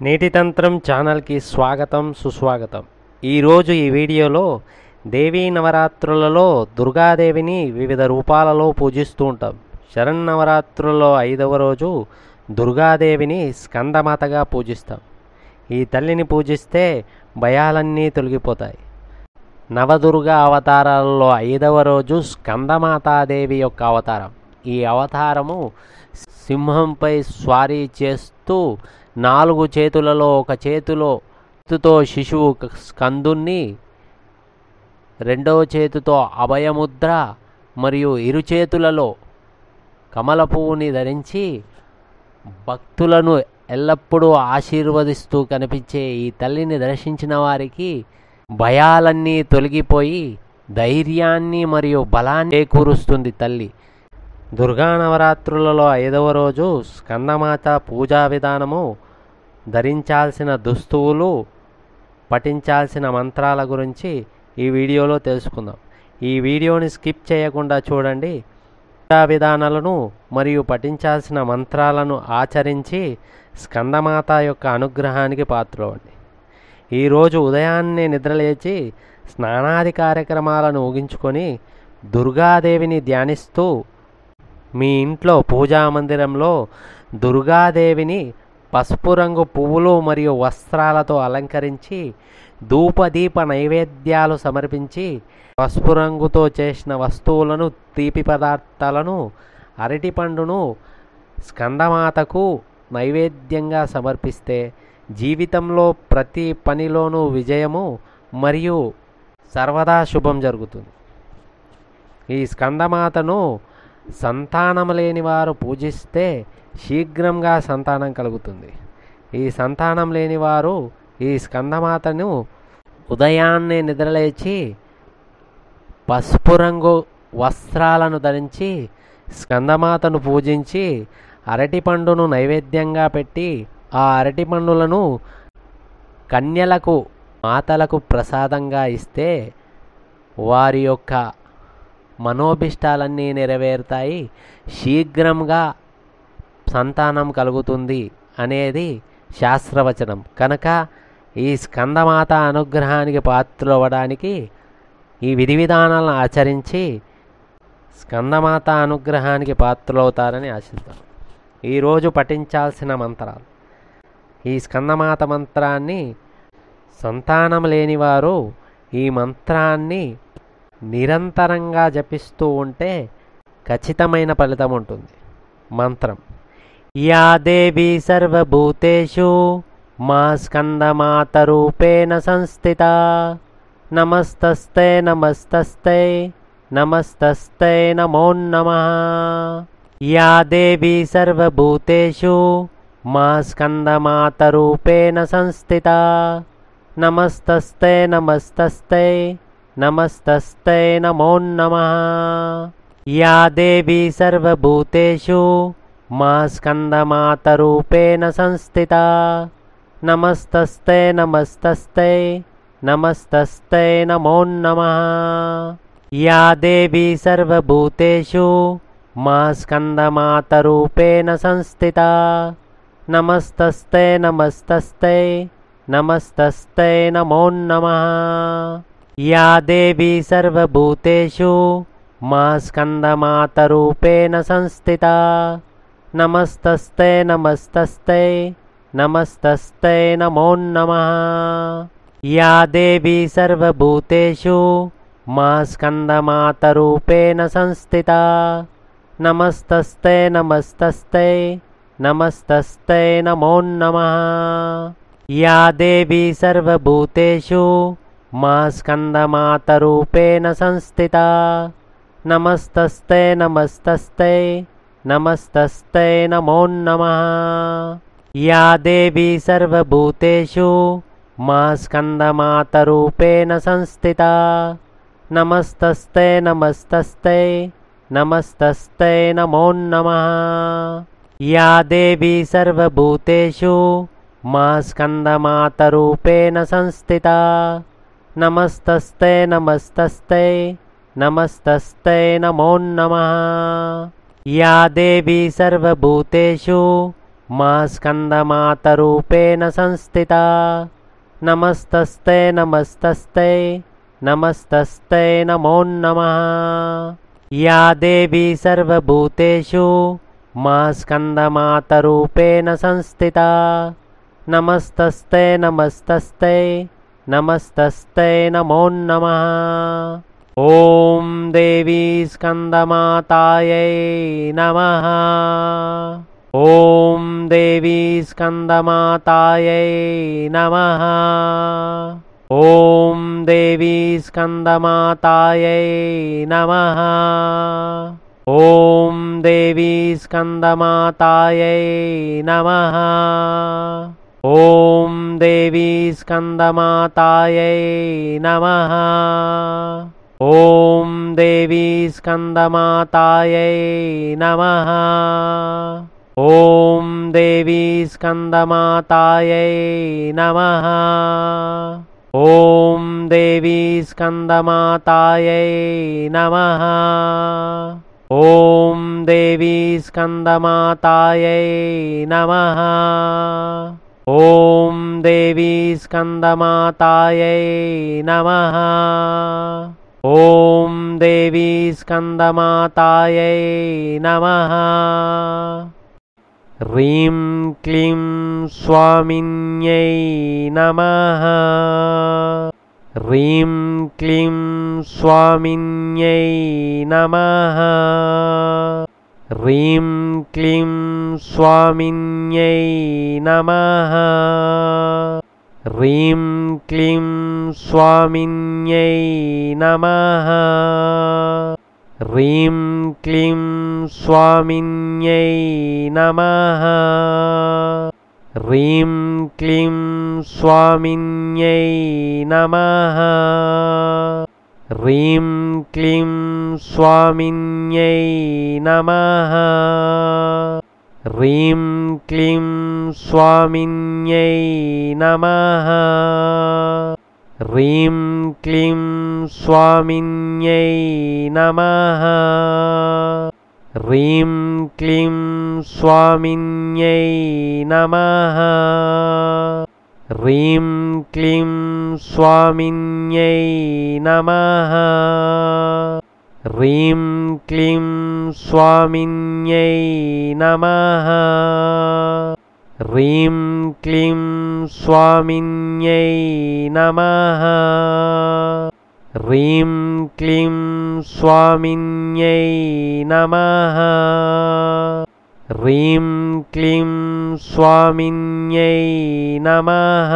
నేటి తంత్రం ఛానల్కి స్వాగతం సుస్వాగతం. ఈరోజు ఈ వీడియోలో దేవీ నవరాత్రులలో దుర్గాదేవిని వివిధ రూపాలలో పూజిస్తూ ఉంటాం. శరన్నవరాత్రులలో 5వ రోజు దుర్గాదేవిని స్కందమాతగా పూజిస్తాం. ఈ తల్లిని పూజిస్తే భయాలన్నీ తొలగిపోతాయి. నవదుర్గా అవతారాలలో 5వ రోజు స్కందమాతాదేవి యొక్క అవతారం. ఈ అవతారము సింహంపై స్వారీ చేస్తూ 4 చేతులలో ఒక చేతితో శిశువు స్కందుని, రెండవ చేతితో అభయముద్ర మరియు ఇరు చేతులలో కమల పువ్వుని ధరించి భక్తులను ఎల్లప్పుడూ ఆశీర్వదిస్తూ కనిపించే ఈ తల్లిని దర్శించిన వారికి భయాలన్నీ తొలగిపోయి ధైర్యాన్ని మరియు బలాన్ని చేకూరుస్తుంది తల్లి. దుర్గా నవరాత్రులలో 5వ రోజు స్కందమాత పూజా విధానము, ధరించాల్సిన దుస్తువులు, పఠించాల్సిన మంత్రాల గురించి ఈ వీడియోలో తెలుసుకుందాం. ఈ వీడియోని స్కిప్ చేయకుండా చూడండి. పూజా విధానాలను మరియు పఠించాల్సిన మంత్రాలను ఆచరించి స్కందమాత యొక్క అనుగ్రహానికి పాత్రవండి. ఈరోజు ఉదయాన్నే నిద్రలేచి స్నానాది కార్యక్రమాలను ముగించుకొని దుర్గాదేవిని ధ్యానిస్తూ మీ ఇంట్లో పూజా మందిరంలో దుర్గాదేవిని పసుపు రంగు పువ్వులు మరియు వస్త్రాలతో అలంకరించి ధూపదీప నైవేద్యాలు సమర్పించి పసుపు రంగుతో చేసిన వస్తువులను, తీపి పదార్థాలను, అరటిపండును స్కందమాతకు నైవేద్యంగా సమర్పిస్తే జీవితంలో ప్రతి పనిలోనూ విజయము మరియు సర్వదా శుభం జరుగుతుంది. ఈ స్కందమాతను సంతానం లేని వారు పూజిస్తే శీఘ్రంగా సంతానం కలుగుతుంది. ఈ సంతానం లేని వారు ఈ స్కందమాతను ఉదయాన్నే నిద్రలేచి పసుపు రంగు వస్త్రాలను ధరించి స్కందమాతను పూజించి అరటిపండును నైవేద్యంగా పెట్టి ఆ అరటిపండులను కన్యలకు, మాతలకు ప్రసాదంగా ఇస్తే వారి యొక్క మనోభిష్టాలన్నీ నెరవేరుతాయి, శీఘ్రంగా సంతానం కలుగుతుంది అనేది శాస్త్రవచనం. కనుక ఈ స్కందమాత అనుగ్రహానికి పాత్రలవ్వడానికి ఈ విధి విధానాలను ఆచరించి స్కందమాత అనుగ్రహానికి పాత్రలవుతారని ఆశిద్దాం. ఈరోజు పఠించాల్సిన మంత్రాలు. ఈ స్కందమాత మంత్రాన్ని సంతానం లేనివారు ఈ మంత్రాన్ని నిరంతరంగా జపిస్తూ ఉంటే ఖచ్చితమైన ఫలితం ఉంటుంది. మంత్రం: యా దేవి సర్వభూతేషు మా స్కందమాత రూపేణ సంస్థితా నమస్తస్తే నమస్తస్తే నమస్తస్తే నమో నమః. యా దేవి సర్వభూతేషు మా స్కందమాత రూపేణ సంస్థితా నమస్తస్తే నమస్తస్తే నమస్తస్తే నమో నమః. యా దేవి సర్వభూతేషు మా స్కందమాత రూపేణ సంస్థితా నమస్తస్తే నమస్తస్తే నమస్తస్తే నమో నమః. యా దేవి సర్వభూతేషు మా స్కందమాత రూపేణ సంస్థితా నమస్తస్తే నమస్తస్తే నమస్తస్తే నమో నమః. యా దేవి సర్వభూతేషు మా స్కందమాత రూపేణ సంస్థితా నమస్తస్తే నమస్తస్తే నమస్తస్తే నమో నమః. యా దేవి సర్వభూతేషు మా స్కందమాత రూపేణ సంస్థితా నమస్తస్తే నమస్తస్తే నమస్తస్తే నమో నమః. యా దేవి సర్వభూతేషు మా స్కందమాత రూపేణ సంస్థితా నమస్తస్తే నమస్తస్తే నమస్తస్తే నమో నమః. యా దేవి సర్వభూతేషు మా స్కందమాత రూపేణ సంస్థితా నమస్తస్తే నమస్తస్తే నమస్తస్తే నమో నమః. యా దేవి సర్వభూతేషు మా స్కందమాత రూపేణ సంస్థితా నమస్తస్తే నమస్తస్తే నమస్తస్తే నమో నమః. या देवी सर्वभूतेषु मा स्कन्दमातरूपेण संस्थिता नमस्तस्ते नमस्तस्ते नमस्तस्ते नमो नमः। या देवी सर्वभूतेषु मा स्कन्दमातरूपेण संस्थिता नमस्तस्ते नमस्तस्ते नमस्तस्ते नमो नमः। ॐ देवी स्कन्दमातायै नमः। ॐ देवी स्कन्दमातायै नमः। ॐ देवी स्कन्दमातायै नमः। ॐ देवी स्कन्दमातायै नमः। ॐ देवी स्कन्दमातायै नमः। ॐ देवी स्कन्दमातायै नमः। ॐ देवी स्कन्दमातायै नमः। ॐ देवी स्कन्दमातायै नमः। ॐ देवी स्कन्दमातायै नमः। ॐ देवी स्कन्दमातायै नमः। ॐ देवी स्कन्दमातायै नमः। ह्रीं क्लीं स्वामिन्यै नमः। ह्रीं क्लीं स्वामिन्यै नमः। ह्रीं क्लीं स्वामिन्यै नमः। ह्रीं क्लीं स्वामिन्यै नमः। ह्रीं क्लीं स्वामिन्यै नमः। ह्रीं क्लीं स्वामिन्यै नमः। ह्रीं क्लीं स्वामिन्यै नमः। ह्रीं क्लीं स्वामिन्यै नमः। ह्रीं क्लीं स्वामिन्यै नमः। ह्रीं क्लीं स्वामिन्यै नमः। ह्रीं क्लीं स्वामिन्यै नमः। ह्रीं क्लीं स्वामिन्यै नमः। ह्रीं क्लीं स्वामिन्यै नमः। ह्रीं क्लीं स्वामिन्यै नमः। ह्रीं क्लीं स्वामिन्यै नमः।